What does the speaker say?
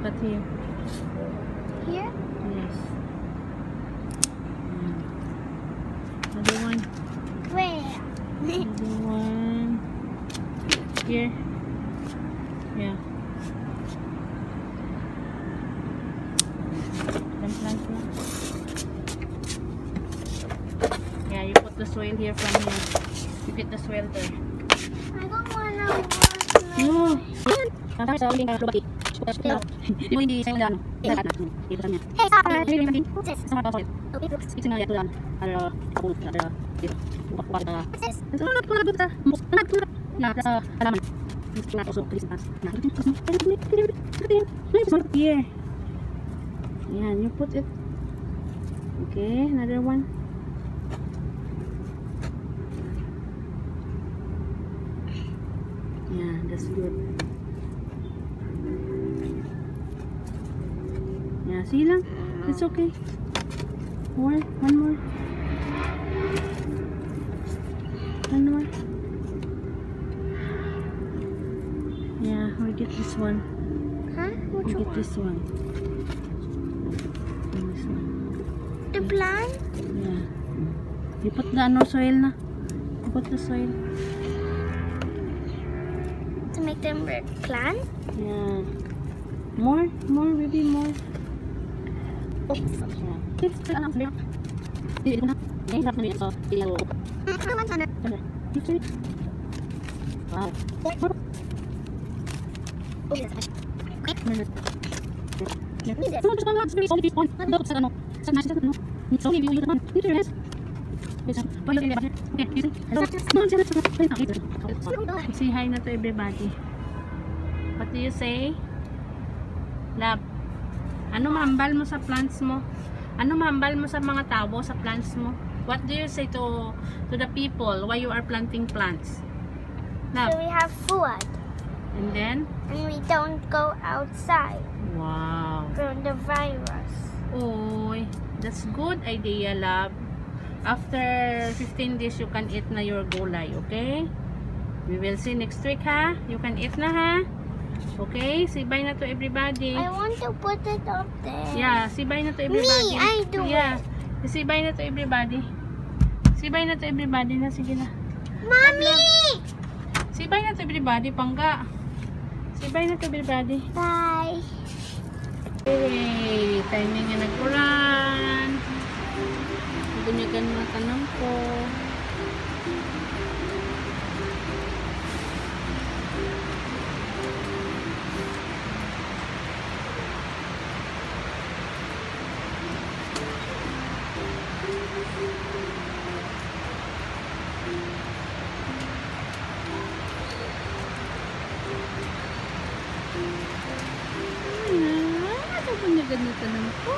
But here. Here? Yes. Another one. Where? Another one. Here. Yeah. Then plant here. Yeah, you put the soil here from here. You get the soil there. I don't wanna water. No. Tapos sa uling lubaki. Yung hindi sa ulan. Ikat na. Dito sa niya. Hey, stop it. What's What's this? Sama ka soil. Okay, books. Ito na yan. Ada kapul. Ada dito. Buka kita. What's this? Ito na kulat kita. Kulat kulat. Na sa halaman. Ito na usok Christmas. Na. Here. Yan, you put it. Okay, another one. Yeah, that's good. Yeah, see lang. It's okay. More, one more. One more. Yeah, we get this one. Huh? We Which get one? this one. This one. The plant? Yeah. You put the ano soil na. You put the soil. To make them plant? Yeah. More, baby, more. Oh. Yeah. Ito alam sabi. Dito na. Eh, sarap na ito. Ilaw. Wow. Oh, yes. Say hi na to everybody. What do you say? Love. Ano mahambal mo sa plants mo? Ano mahambal mo sa mga tao sa plants mo? What do you say to the people why you are planting plants? Love. So we have food. And then? And we don't go outside Wow. from the virus. Oy, that's good idea, love. After 15 days, you can eat na your gulay, okay? We will see next week, ha? You can eat na, ha? Okay? Say bye na to everybody. I want to put it up there. Yeah, say bye na to everybody. Me, I do Yeah. Say bye na to everybody. Say bye na to everybody na. Sige na. Mommy! Say bye na to everybody, Pangga. Say bye na to everybody. Bye. Hey, timing nga nag-ulan. Gunyagan mga tanong ko. Gunyagan na tanong ko.